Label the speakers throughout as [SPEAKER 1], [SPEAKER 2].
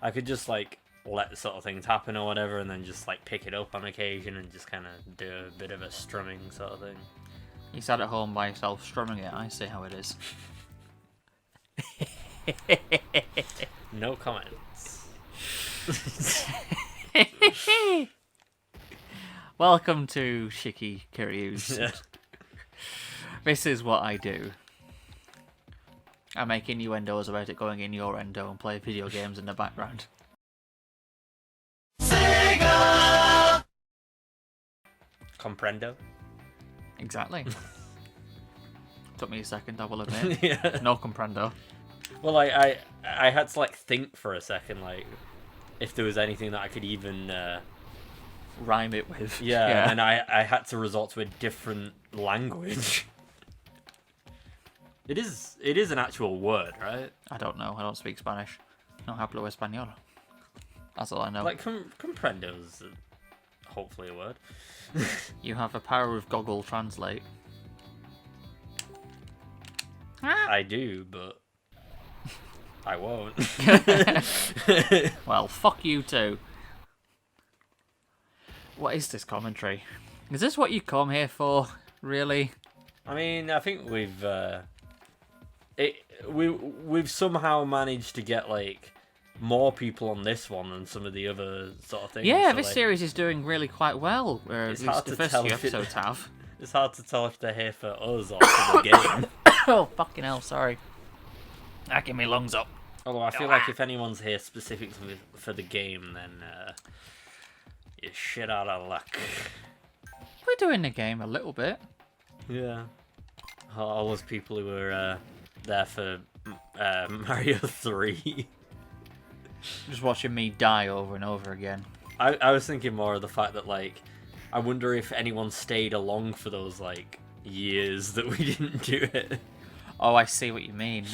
[SPEAKER 1] I could just like let sort of things happen or whatever, and then just like pick it up on occasion and just kind of do a bit of a strumming sort of thing.
[SPEAKER 2] You sat at home by yourself strumming it. I see how it is.
[SPEAKER 1] No comments.
[SPEAKER 2] Welcome to Shiki Kiryu's.
[SPEAKER 1] Yeah.
[SPEAKER 2] This is what I do. I make innuendos about it going in your endo and play video games in the background.
[SPEAKER 1] Sega! Comprendo?
[SPEAKER 2] Exactly. Took me a second, I will admit.
[SPEAKER 1] Yeah.
[SPEAKER 2] No comprendo.
[SPEAKER 1] Well, I had to like think for a second, like if there was anything that I could even
[SPEAKER 2] Rhyme it with.
[SPEAKER 1] yeah. And I had to resort to a different language. It is an actual word, right?
[SPEAKER 2] I don't know. I don't speak Spanish. No hablo español. That's all I know.
[SPEAKER 1] Like comprendo is hopefully a word.
[SPEAKER 2] You have the power of Google Translate.
[SPEAKER 1] I do, but I won't.
[SPEAKER 2] Well, fuck you too. What is this commentary? Is this what you come here for? Really?
[SPEAKER 1] I mean, I think we've somehow managed to get like more people on this one than some of the other sort of things.
[SPEAKER 2] Yeah,
[SPEAKER 1] so,
[SPEAKER 2] this
[SPEAKER 1] like,
[SPEAKER 2] series is doing really quite well. At
[SPEAKER 1] It's
[SPEAKER 2] least
[SPEAKER 1] hard
[SPEAKER 2] the
[SPEAKER 1] to
[SPEAKER 2] first
[SPEAKER 1] tell
[SPEAKER 2] few
[SPEAKER 1] if it-
[SPEAKER 2] episodes have.
[SPEAKER 1] It's hard to tell if they're here for us or for the game.
[SPEAKER 2] Oh, fucking hell, sorry. Hacking me lungs up.
[SPEAKER 1] Although I feel like if anyone's here specifically for the game, then you're shit out of luck.
[SPEAKER 2] We're doing the game a little bit.
[SPEAKER 1] Yeah. All those people who were there for Mario 3.
[SPEAKER 2] Just watching me die over and over again.
[SPEAKER 1] I was thinking more of the fact that, like, I wonder if anyone stayed along for those, like, years that we didn't do it.
[SPEAKER 2] Oh, I see what you mean.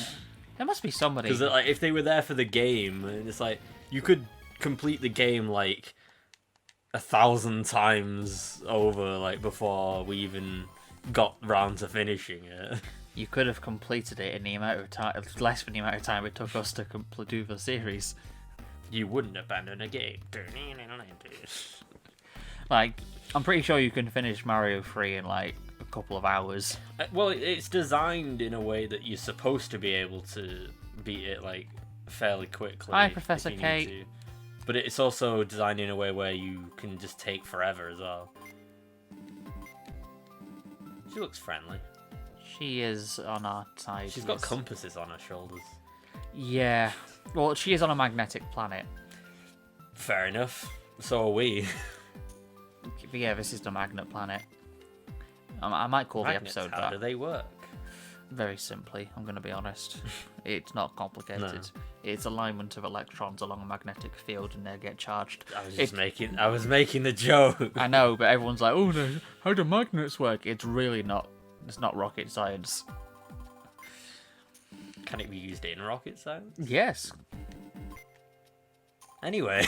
[SPEAKER 2] There must be somebody.
[SPEAKER 1] Because, like, if they were there for the game, and it's like, you could complete the game, like, 1,000 times over, like, before we even got round to finishing it.
[SPEAKER 2] You could have completed it in the amount of time, less than the amount of time it took us to do the series.
[SPEAKER 1] You wouldn't abandon a game.
[SPEAKER 2] Like, I'm pretty sure you can finish Mario 3 in, like, a couple of hours.
[SPEAKER 1] Well, it's designed in a way that you're supposed to be able to beat it, like, fairly quickly.
[SPEAKER 2] Hi, Professor
[SPEAKER 1] if you
[SPEAKER 2] Kate.
[SPEAKER 1] need to. But it's also designed in a way where you can just take forever as well. She looks friendly.
[SPEAKER 2] She is on our side.
[SPEAKER 1] She's got
[SPEAKER 2] yes.
[SPEAKER 1] compasses on her shoulders.
[SPEAKER 2] Yeah. Well, she is on a magnetic planet.
[SPEAKER 1] Fair enough. So are we.
[SPEAKER 2] But yeah, this is the magnet planet. I might call
[SPEAKER 1] Magnets,
[SPEAKER 2] the episode
[SPEAKER 1] how do
[SPEAKER 2] that.
[SPEAKER 1] they work?
[SPEAKER 2] Very simply, I'm going to be honest. It's not complicated.
[SPEAKER 1] No.
[SPEAKER 2] It's alignment of electrons along a magnetic field and they get charged.
[SPEAKER 1] I was making the joke.
[SPEAKER 2] I know, but everyone's like, oh no, how do magnets work? It's really not. It's not rocket science.
[SPEAKER 1] Can it be used in rocket science?
[SPEAKER 2] Yes.
[SPEAKER 1] Anyway.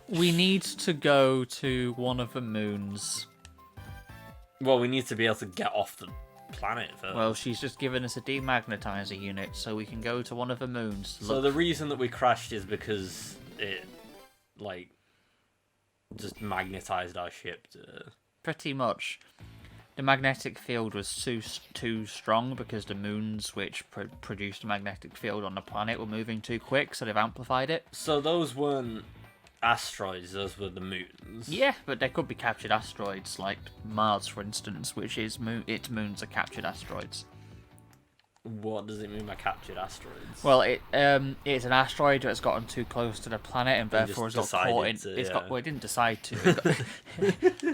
[SPEAKER 2] We need to go to one of the moons.
[SPEAKER 1] Well, we need to be able to get off the planet first.
[SPEAKER 2] Well, she's just given us a demagnetizer unit so we can go to one of the moons.
[SPEAKER 1] So
[SPEAKER 2] Look,
[SPEAKER 1] the reason that we crashed is because it, like, just magnetized our ship to...
[SPEAKER 2] pretty much. The magnetic field was too strong because the moons which produced a magnetic field on the planet were moving too quick, so they've amplified it.
[SPEAKER 1] So those weren't asteroids, those were the moons.
[SPEAKER 2] Yeah, but they could be captured asteroids, like Mars, for instance, which is its moons are captured asteroids.
[SPEAKER 1] What does it mean by captured asteroids?
[SPEAKER 2] Well, it's an asteroid that's gotten too close to the planet and
[SPEAKER 1] And
[SPEAKER 2] therefore
[SPEAKER 1] just
[SPEAKER 2] has got caught in.
[SPEAKER 1] decided to,
[SPEAKER 2] It's
[SPEAKER 1] yeah.
[SPEAKER 2] got. Well, it didn't decide to.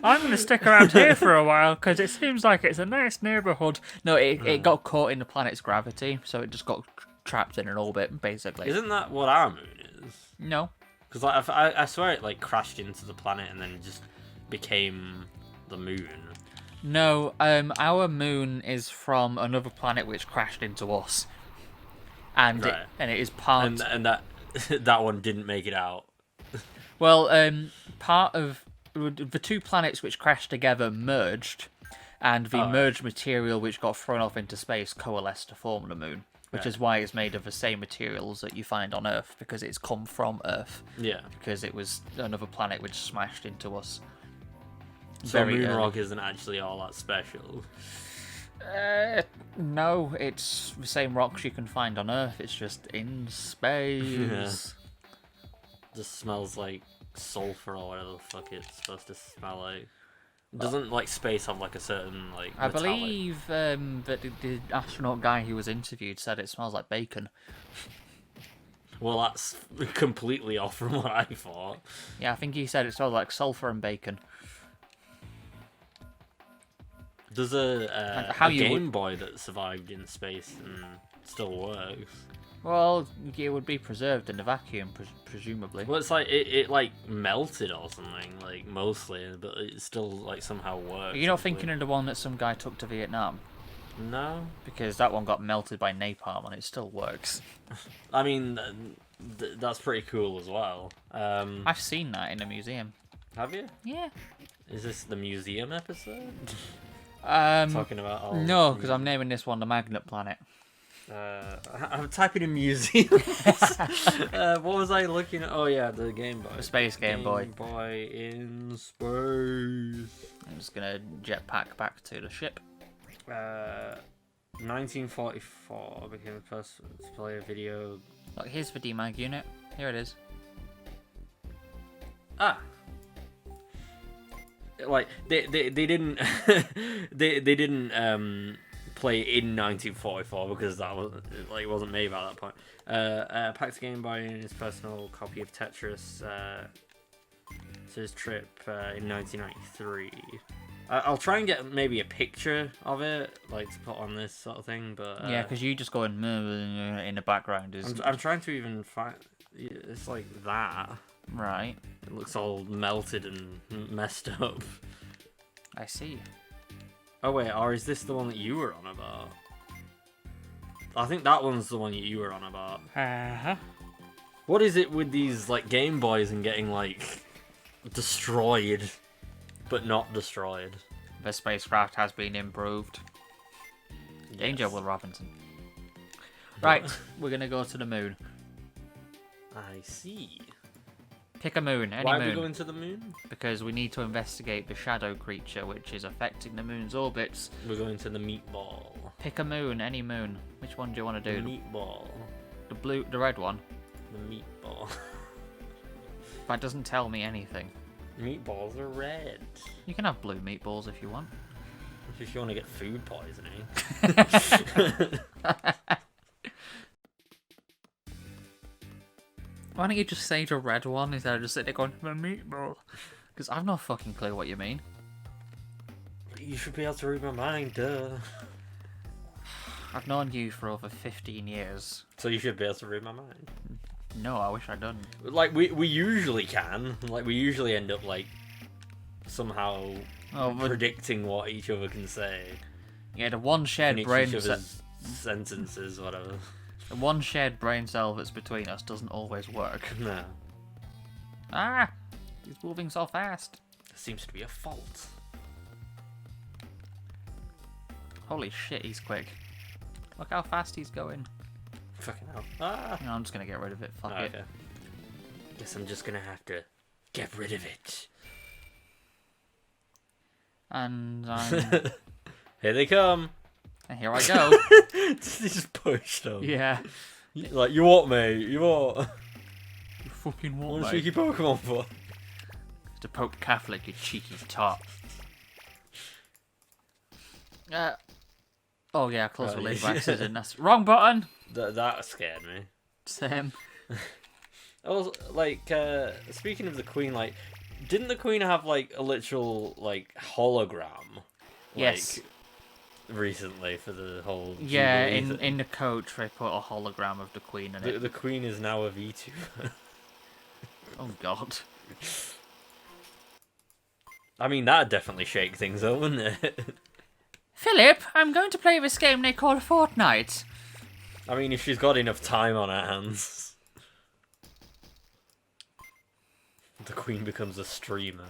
[SPEAKER 2] I'm going to stick around here for a while because it seems like it's a nice neighborhood. No, it got caught in the planet's gravity, so it just got trapped in an orbit, basically.
[SPEAKER 1] Isn't that what our moon is?
[SPEAKER 2] No.
[SPEAKER 1] Because like, I swear it like crashed into the planet and then just became the moon.
[SPEAKER 2] No, our moon is from another planet which crashed into us, and
[SPEAKER 1] Right.
[SPEAKER 2] it is part.
[SPEAKER 1] And that that one didn't make it out.
[SPEAKER 2] Well, part of the two planets which crashed together merged, and the merged material which got thrown off into space coalesced to form the moon. which is why it's made of the same materials that you find on Earth, because it's come from Earth.
[SPEAKER 1] Yeah.
[SPEAKER 2] Because it was another planet which smashed into us.
[SPEAKER 1] So moon rock isn't actually all that special.
[SPEAKER 2] No, it's the same rocks you can find on Earth. It's just in space.
[SPEAKER 1] Just smells like sulfur or whatever the fuck it's supposed to smell like. Doesn't like space have like a certain like
[SPEAKER 2] I
[SPEAKER 1] metallic...
[SPEAKER 2] believe that the astronaut guy who was interviewed said it smells like bacon.
[SPEAKER 1] Well, that's completely off from what I thought.
[SPEAKER 2] Yeah, I think he said it smelled like sulfur and bacon.
[SPEAKER 1] There's a Game Boy that survived in space and still works.
[SPEAKER 2] Well, it would be preserved in a vacuum, presumably.
[SPEAKER 1] Well, it's like it like melted or something, like mostly, but it still like somehow works.
[SPEAKER 2] Are you not thinking of the one that some guy took to Vietnam?
[SPEAKER 1] No,
[SPEAKER 2] because that one got melted by napalm and it still works.
[SPEAKER 1] I mean, that's pretty cool as well.
[SPEAKER 2] I've seen that in a museum.
[SPEAKER 1] Have you?
[SPEAKER 2] Yeah.
[SPEAKER 1] Is this the museum episode?
[SPEAKER 2] Talking
[SPEAKER 1] about all
[SPEAKER 2] no, because I'm naming this one the Magnet Planet.
[SPEAKER 1] I'm typing in museum. What was I looking at? Oh yeah, the Game Boy.
[SPEAKER 2] The Space Game Boy.
[SPEAKER 1] Game Boy in space.
[SPEAKER 2] I'm just gonna jetpack back to the ship.
[SPEAKER 1] 1944 became the first to play a video.
[SPEAKER 2] Look, here's the demag unit. Here it is.
[SPEAKER 1] Ah. Like they didn't they didn't play in 1944 because that wasn't made by that point. Packed Game Boy in his personal copy of Tetris to his trip in 1993. I'll try and get maybe a picture of it, like to put on this sort of thing, but
[SPEAKER 2] yeah, because you just going in the background is.
[SPEAKER 1] I'm trying to even find. It's like that.
[SPEAKER 2] Right.
[SPEAKER 1] It looks all melted and messed up.
[SPEAKER 2] I see.
[SPEAKER 1] Oh wait, or is this the one that you were on about? I think that one's the one that you were on about.
[SPEAKER 2] Uh-huh.
[SPEAKER 1] What is it with these like Game Boys and getting like destroyed, but not destroyed?
[SPEAKER 2] The spacecraft has been improved.
[SPEAKER 1] Yes.
[SPEAKER 2] Danger, Will Robinson. Right, we're gonna go to the moon.
[SPEAKER 1] I see.
[SPEAKER 2] Pick a moon, any
[SPEAKER 1] Why
[SPEAKER 2] moon.
[SPEAKER 1] are we going to the moon?
[SPEAKER 2] Because we need to investigate the shadow creature which is affecting the moon's orbits.
[SPEAKER 1] We're going to the meatball.
[SPEAKER 2] Pick a moon, any moon. Which one do you want to do?
[SPEAKER 1] The meatball.
[SPEAKER 2] The red one?
[SPEAKER 1] The meatball.
[SPEAKER 2] That doesn't tell me anything.
[SPEAKER 1] Meatballs are red.
[SPEAKER 2] You can have blue meatballs if you want.
[SPEAKER 1] If you want to get food poisoning.
[SPEAKER 2] Why don't you just say the red one instead of just sitting there going, the meatball? Because I've no fucking clue what you mean.
[SPEAKER 1] You should be able to read my mind, duh.
[SPEAKER 2] I've known you for over 15 years.
[SPEAKER 1] So you should be able to read my mind.
[SPEAKER 2] No, I wish I'd done.
[SPEAKER 1] Like, we usually can. Like, we usually end up, like, somehow predicting what each other can say.
[SPEAKER 2] Yeah, the one shared
[SPEAKER 1] in
[SPEAKER 2] brain
[SPEAKER 1] each other's sentences, whatever.
[SPEAKER 2] The one shared brain cell that's between us doesn't always work.
[SPEAKER 1] No.
[SPEAKER 2] Ah! He's moving so fast.
[SPEAKER 1] There seems to be a fault.
[SPEAKER 2] Holy shit, he's quick. Look how fast he's going.
[SPEAKER 1] Fucking hell. Ah!
[SPEAKER 2] No, I'm just gonna get rid of it. Fuck it.
[SPEAKER 1] Okay. Guess I'm just gonna have to get rid of it.
[SPEAKER 2] And
[SPEAKER 1] Here they come.
[SPEAKER 2] and here I go.
[SPEAKER 1] They just pushed them.
[SPEAKER 2] Yeah.
[SPEAKER 1] Like, you what, mate? You what?
[SPEAKER 2] You fucking
[SPEAKER 1] What
[SPEAKER 2] what,
[SPEAKER 1] a
[SPEAKER 2] mate?
[SPEAKER 1] cheeky Pokemon for?
[SPEAKER 2] To poke Catholic, you cheeky tot. Oh yeah, I closed the lid by accident. That's wrong button.
[SPEAKER 1] That scared me.
[SPEAKER 2] Same.
[SPEAKER 1] Also, like, speaking of the Queen, like, didn't the Queen have like a literal like hologram?
[SPEAKER 2] Yes.
[SPEAKER 1] Recently for the whole
[SPEAKER 2] Yeah,
[SPEAKER 1] Jubilee thing?
[SPEAKER 2] in the coach they put a hologram of the Queen in it.
[SPEAKER 1] The Queen is now a VTuber.
[SPEAKER 2] Oh god.
[SPEAKER 1] I mean, that'd definitely shake things up, wouldn't it?
[SPEAKER 2] Philip, I'm going to play this game they call Fortnite.
[SPEAKER 1] I mean, if she's got enough time on her hands. The Queen becomes a streamer.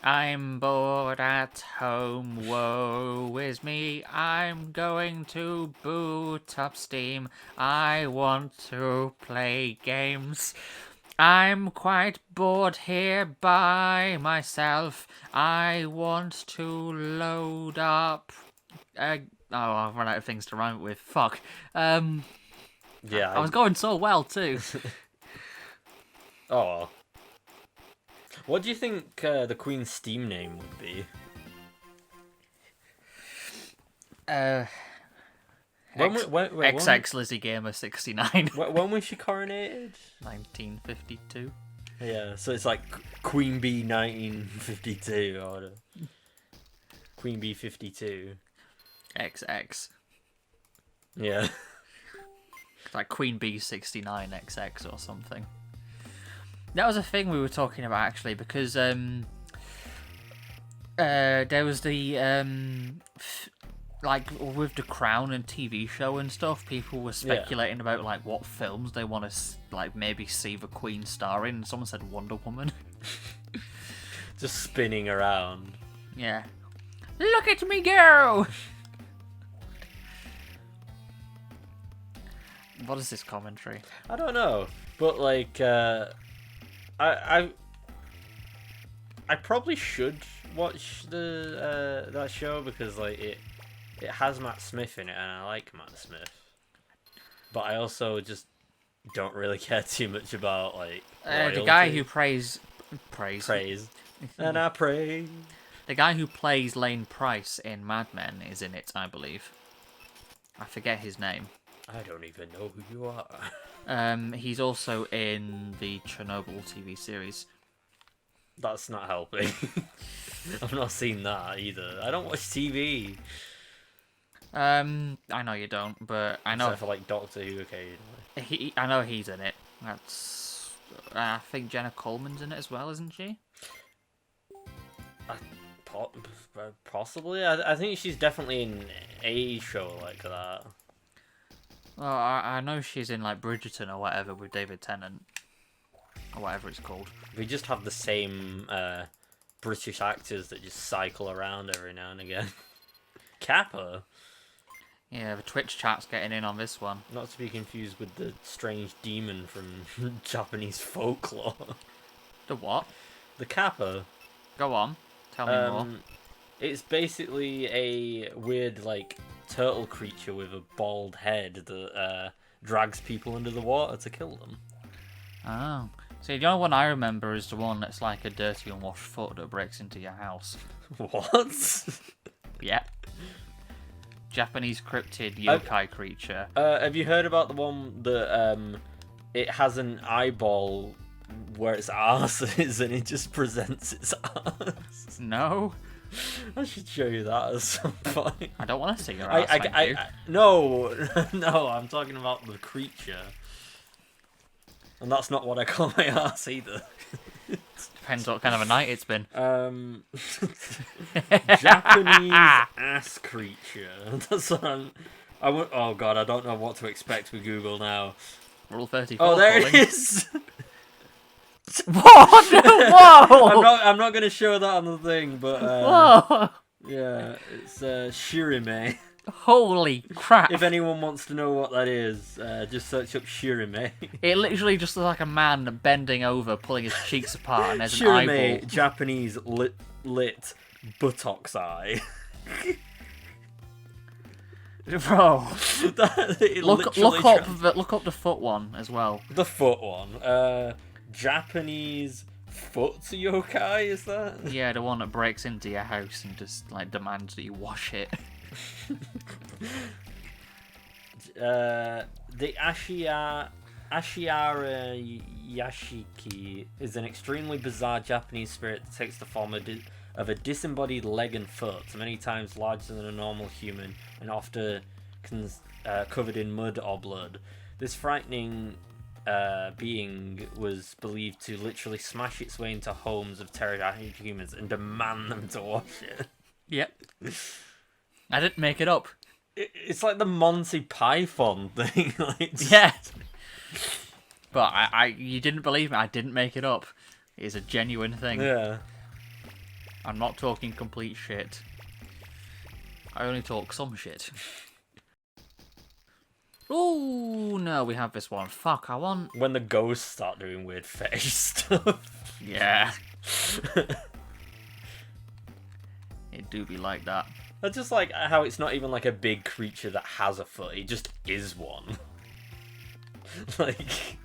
[SPEAKER 2] I'm bored at home, woe is me. I'm going to boot up Steam. I want to play games. I'm quite bored here by myself. I want to load up. I've run out of things to rhyme it with. Fuck.
[SPEAKER 1] Yeah.
[SPEAKER 2] I was going so well too.
[SPEAKER 1] Oh. What do you think the Queen's Steam name would be?
[SPEAKER 2] XX Lizzie Gamer 69.
[SPEAKER 1] When was she coronated?
[SPEAKER 2] 1952.
[SPEAKER 1] Yeah, so it's like Queen Bee 1952 or whatever. Queen Bee 52.
[SPEAKER 2] XX.
[SPEAKER 1] Yeah.
[SPEAKER 2] It's like Queen Bee 69 XX or something. That was a thing we were talking about actually, because there was the like with the Crown and TV show and stuff, people were speculating about like what films they want to like maybe see the Queen star in. And someone said Wonder Woman.
[SPEAKER 1] Just spinning around.
[SPEAKER 2] Yeah. Look at me go! What is this commentary?
[SPEAKER 1] I don't know, but like I probably should watch the that show because like it has Matt Smith in it and I like Matt Smith, but I also just don't really care too much about like
[SPEAKER 2] the guy who prays
[SPEAKER 1] and I pray.
[SPEAKER 2] The guy who plays Lane Price in Mad Men is in it, I believe. I forget his name.
[SPEAKER 1] I don't even know who you are.
[SPEAKER 2] He's also in the Chernobyl TV series.
[SPEAKER 1] That's not helping. I've not seen that either. I don't watch TV.
[SPEAKER 2] I know you don't, but I know
[SPEAKER 1] Except for like Doctor Who occasionally.
[SPEAKER 2] I know he's in it. That's I think Jenna Coleman's in it as well, isn't she?
[SPEAKER 1] Possibly. I think she's definitely in a show like that.
[SPEAKER 2] Well, I know she's in like Bridgerton or whatever with David Tennant. Or whatever it's called.
[SPEAKER 1] We just have the same British actors that just cycle around every now and again. Kappa?
[SPEAKER 2] Yeah, the Twitch chat's getting in on this one.
[SPEAKER 1] Not to be confused with the strange demon from Japanese folklore.
[SPEAKER 2] The what?
[SPEAKER 1] The Kappa.
[SPEAKER 2] Go on. Tell me more.
[SPEAKER 1] It's basically a weird, like, turtle creature with a bald head that drags people under the water to kill them.
[SPEAKER 2] Oh. See, the only one I remember is the one that's like a dirty unwashed foot that breaks into your house.
[SPEAKER 1] What?
[SPEAKER 2] Yep. Japanese cryptid yokai creature.
[SPEAKER 1] Have you heard about the one that it has an eyeball where its arse is and it just presents its arse?
[SPEAKER 2] No.
[SPEAKER 1] I should show you that at some point.
[SPEAKER 2] I don't want to see your arse,
[SPEAKER 1] no, no, I'm talking about the creature. And that's not what I call my arse either.
[SPEAKER 2] Depends what kind of a night it's been.
[SPEAKER 1] Japanese ass creature. That's what oh god, I don't know what to expect with Google now.
[SPEAKER 2] Rule 34.
[SPEAKER 1] Oh, there it is.
[SPEAKER 2] What? Whoa!
[SPEAKER 1] I'm not gonna show that on the thing, but
[SPEAKER 2] whoa!
[SPEAKER 1] Yeah, it's Shirime.
[SPEAKER 2] Holy crap!
[SPEAKER 1] If anyone wants to know what that is, just search up Shirime.
[SPEAKER 2] It literally just looks like a man bending over, pulling his cheeks apart, and there's an
[SPEAKER 1] Shirime,
[SPEAKER 2] eyeball.
[SPEAKER 1] Japanese lit buttocks eye.
[SPEAKER 2] Bro, look up the foot one as well.
[SPEAKER 1] The foot one. Japanese foot yokai, is that?
[SPEAKER 2] Yeah, the one that breaks into your house and just like demands that you wash it.
[SPEAKER 1] The Ashiara Yashiki is an extremely bizarre Japanese spirit that takes the form of a disembodied leg and foot, many times larger than a normal human, and often covered in mud or blood. This frightening being was believed to literally smash its way into homes of terrified humans and demand them to wash it.
[SPEAKER 2] Yep. I didn't make it up.
[SPEAKER 1] It's like the Monty Python thing.
[SPEAKER 2] Yeah. But you didn't believe me. I didn't make it up. It is a genuine thing.
[SPEAKER 1] Yeah.
[SPEAKER 2] I'm not talking complete shit. I only talk some shit. Oh no, we have this one. Fuck, I want...
[SPEAKER 1] When the ghosts start doing weird fetish stuff.
[SPEAKER 2] Yeah. It do be like that.
[SPEAKER 1] I just like how it's not even like a big creature that has a foot, it just is one. like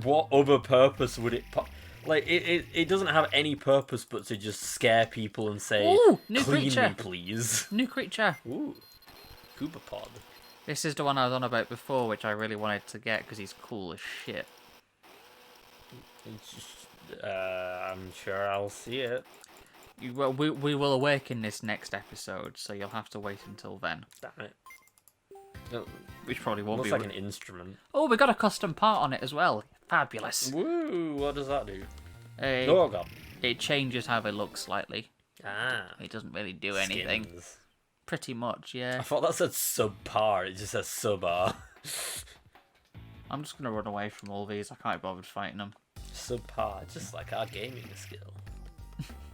[SPEAKER 1] what other purpose would it it doesn't have any purpose but to just scare people and say,
[SPEAKER 2] ooh, new
[SPEAKER 1] clean
[SPEAKER 2] creature.
[SPEAKER 1] me please.
[SPEAKER 2] New creature.
[SPEAKER 1] Ooh, Koopa Pod.
[SPEAKER 2] This is the one I was on about before, which I really wanted to get because he's cool as shit.
[SPEAKER 1] I'm sure I'll see it.
[SPEAKER 2] Well, we will awaken this next episode, so you'll have to wait until then.
[SPEAKER 1] Damn it.
[SPEAKER 2] Which probably won't
[SPEAKER 1] Looks
[SPEAKER 2] be...
[SPEAKER 1] like an instrument.
[SPEAKER 2] Oh, we got a custom part on it as well. Fabulous.
[SPEAKER 1] Woo, what does that do?
[SPEAKER 2] Uh,
[SPEAKER 1] Oh god.
[SPEAKER 2] It changes how they look slightly.
[SPEAKER 1] Ah.
[SPEAKER 2] It doesn't really do anything.
[SPEAKER 1] Skins.
[SPEAKER 2] Pretty much, yeah.
[SPEAKER 1] I thought that said subpar, it just says sub-R.
[SPEAKER 2] I'm just going to run away from all these. I can't be bothered fighting them.
[SPEAKER 1] Subpar, just like our gaming skill.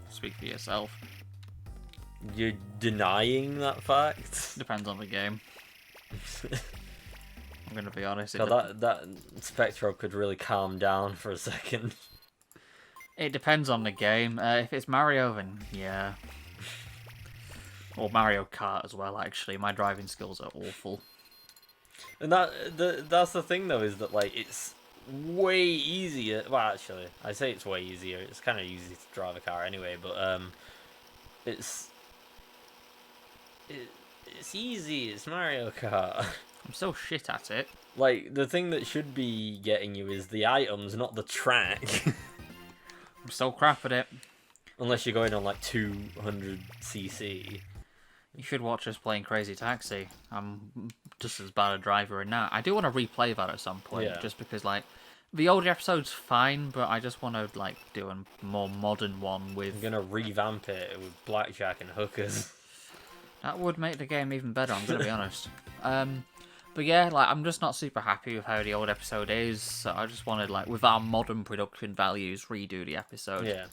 [SPEAKER 2] Speak for yourself.
[SPEAKER 1] You're denying that fact?
[SPEAKER 2] Depends on the game. I'm going to be honest.
[SPEAKER 1] God, that Spectro could really calm down for a second.
[SPEAKER 2] It depends on the game. If it's Mario, then yeah. Or Mario Kart as well, actually. My driving skills are awful.
[SPEAKER 1] And that's the thing, though, is that, like, it's way easier. Well, actually, I say it's way easier. It's kind of easy to drive a car anyway, but it's easy. It's Mario Kart.
[SPEAKER 2] I'm so shit at it.
[SPEAKER 1] Like, the thing that should be getting you is the items, not the track.
[SPEAKER 2] I'm so crap at it.
[SPEAKER 1] Unless you're going on, like, 200cc.
[SPEAKER 2] You should watch us playing Crazy Taxi. I'm just as bad a driver in that. I do want to replay that at some point,
[SPEAKER 1] Yeah.
[SPEAKER 2] just because, like, the older episode's fine, but I just want to, like, do a more modern one with...
[SPEAKER 1] I'm gonna revamp it with blackjack and hookers.
[SPEAKER 2] That would make the game even better, I'm going to be honest. But yeah, like, I'm just not super happy with how the old episode is, so I just wanted, like, with our modern production values, redo the episode.
[SPEAKER 1] Yeah.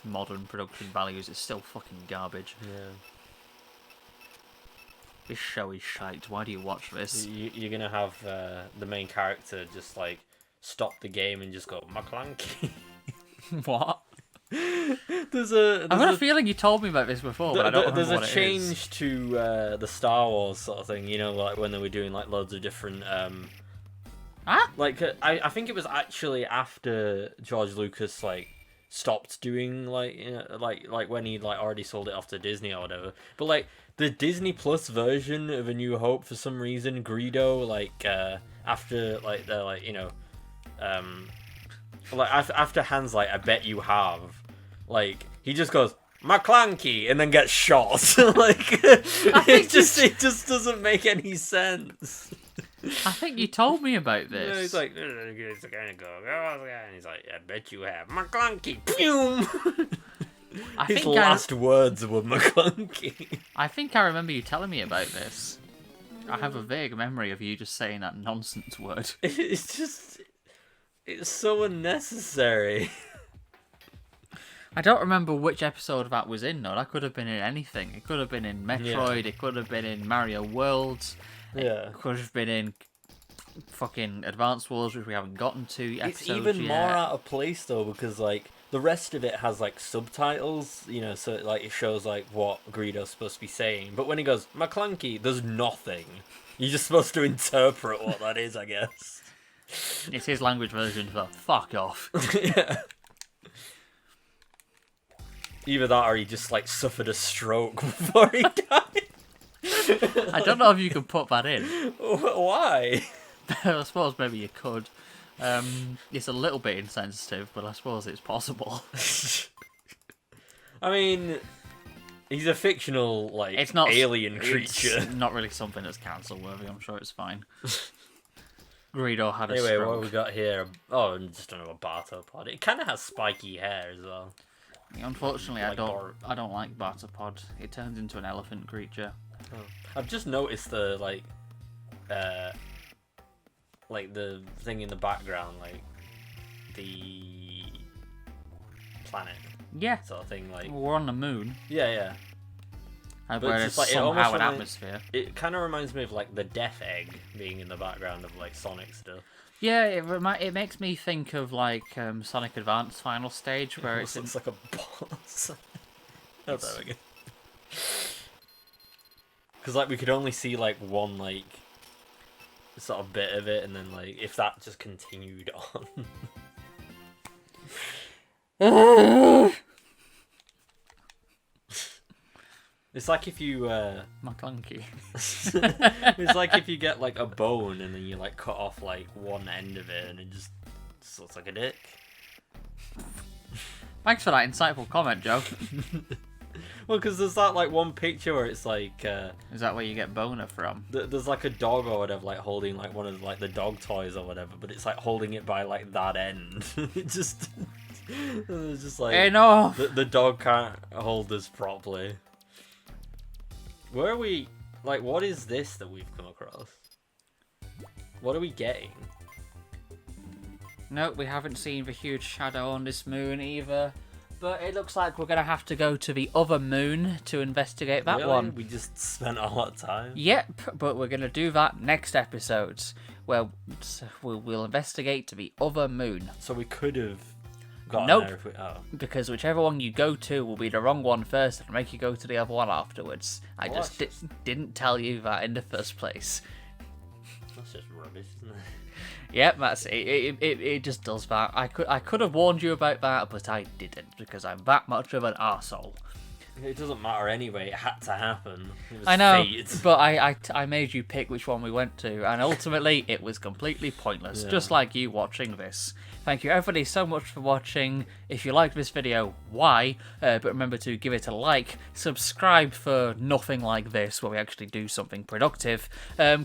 [SPEAKER 2] Modern production values is still fucking garbage.
[SPEAKER 1] Yeah.
[SPEAKER 2] This show is shite. Why do you watch this?
[SPEAKER 1] You're gonna have the main character just like stop the game and just go McClunky.
[SPEAKER 2] What?
[SPEAKER 1] There's a
[SPEAKER 2] I've got a feeling you told me about this before, but I don't remember what it is.
[SPEAKER 1] There's a change to the Star Wars sort of thing, you know, like when they were doing like loads of different like I think it was actually after George Lucas like stopped doing like, you know, like when he like already sold it off to Disney or whatever. But like the Disney Plus version of A New Hope, for some reason, Greedo, like after like the like, you know, like after Han's like I bet you have, like he just goes McClanky and then gets shot. Like it just doesn't make any sense.
[SPEAKER 2] I think you told me about this.
[SPEAKER 1] He's like, it's gonna go, and he's like, I bet you have McClunky. Boom. His last words were McClunky.
[SPEAKER 2] I think I remember you telling me about this. I have a vague memory of you just saying that nonsense word.
[SPEAKER 1] It's so unnecessary.
[SPEAKER 2] I don't remember which episode that was in, though. That could have been in anything. It could have been in Metroid, it could have been in Mario Worlds, it could have been in fucking Advance Wars, which we haven't gotten to
[SPEAKER 1] It's even more out of place, though, because, like, the rest of it has, like, subtitles, you know, so, like, it shows, like, what Greedo's supposed to be saying. But when he goes, McClunky, there's nothing. You're just supposed to interpret what that is, I guess.
[SPEAKER 2] It's his language version for fuck off.
[SPEAKER 1] Yeah. Either that or he just, like, suffered a stroke before he died.
[SPEAKER 2] I don't know if you can put that in.
[SPEAKER 1] Why?
[SPEAKER 2] I suppose maybe you could. It's a little bit insensitive, but I suppose it's possible.
[SPEAKER 1] I mean, he's a fictional, like, alien creature.
[SPEAKER 2] It's not really something that's cancel-worthy. I'm sure it's fine. Greedo had a
[SPEAKER 1] anyway,
[SPEAKER 2] stroke.
[SPEAKER 1] what have we got here? Oh, just another Bartopod. It kind of has spiky hair as well.
[SPEAKER 2] Unfortunately,
[SPEAKER 1] Like
[SPEAKER 2] I don't like Bartopod. It turns into an elephant creature.
[SPEAKER 1] Oh. I've just noticed the like the thing in the background, like the planet
[SPEAKER 2] Yeah.
[SPEAKER 1] sort of thing. Like,
[SPEAKER 2] We're on the moon.
[SPEAKER 1] yeah.
[SPEAKER 2] Where
[SPEAKER 1] it's
[SPEAKER 2] it's
[SPEAKER 1] just like, it
[SPEAKER 2] somehow
[SPEAKER 1] almost
[SPEAKER 2] an
[SPEAKER 1] reminds-
[SPEAKER 2] atmosphere.
[SPEAKER 1] It kind of reminds me of like the Death Egg being in the background of like Sonic stuff.
[SPEAKER 2] Yeah, it makes me think of like Sonic Advance Final Stage, where
[SPEAKER 1] It
[SPEAKER 2] it's in...
[SPEAKER 1] looks like a boss. Oh, there we go. Because like we could only see like one like sort of bit of it, and then like if that just continued on. It's like if you
[SPEAKER 2] McClunky.
[SPEAKER 1] it's like if you get like a bone and then you like cut off like one end of it and it just looks like a dick.
[SPEAKER 2] Thanks for that insightful comment, Joe.
[SPEAKER 1] Well, because there's that like one picture where it's like
[SPEAKER 2] Is that where you get boner from?
[SPEAKER 1] there's like a dog or whatever like holding like one of like the dog toys or whatever, but it's like holding it by like that end. It just it's just like
[SPEAKER 2] Enough.
[SPEAKER 1] the dog can't hold this properly. Where are we? Like, what is this that we've come across? What are we getting?
[SPEAKER 2] No, we haven't seen the huge shadow on this moon either. But it looks like we're going to have to go to the other moon to investigate that
[SPEAKER 1] Really?
[SPEAKER 2] one.
[SPEAKER 1] We just spent a lot of time.
[SPEAKER 2] Yep, but we're going to do that next episode, where we'll investigate to the other moon.
[SPEAKER 1] So we could have gotten
[SPEAKER 2] Nope.
[SPEAKER 1] there if we... Oh.
[SPEAKER 2] Because whichever one you go to will be the wrong one first and make you go to the other one afterwards. I
[SPEAKER 1] Well,
[SPEAKER 2] just
[SPEAKER 1] that's
[SPEAKER 2] didn't tell you that in the first place.
[SPEAKER 1] That's just rubbish, isn't it?
[SPEAKER 2] Yep, that's it. It just does that. I could have warned you about that, but I didn't because I'm that much of an arsehole.
[SPEAKER 1] It doesn't matter anyway. It had to happen. It was
[SPEAKER 2] I know,
[SPEAKER 1] fate.
[SPEAKER 2] but I made you pick which one we went to, and ultimately it was completely pointless,
[SPEAKER 1] Yeah.
[SPEAKER 2] just like you watching this. Thank you everybody so much for watching. If you liked this video, why? But remember to give it a like, subscribe for nothing like this, where we actually do something productive.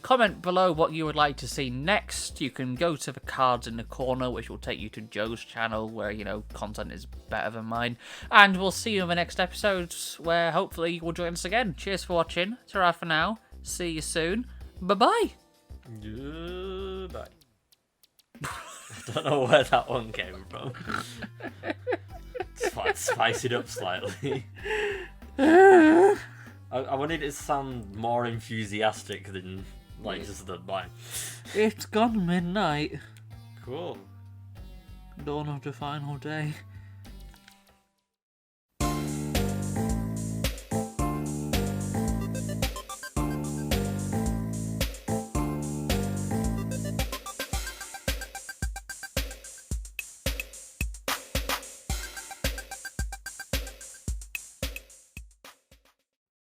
[SPEAKER 2] Comment below what you would like to see next. You can go to the cards in the corner, which will take you to Joe's channel, where, you know, content is better than mine. And we'll see you in the next episode, where hopefully you will join us again. Cheers for watching. Ta-ra for now. See you soon. Bye-bye.
[SPEAKER 1] Goodbye. I don't know where that one came from. Spice it up slightly. I wanted it to sound more enthusiastic than like just the bye.
[SPEAKER 2] It's gone midnight.
[SPEAKER 1] Cool.
[SPEAKER 2] Dawn of the final day.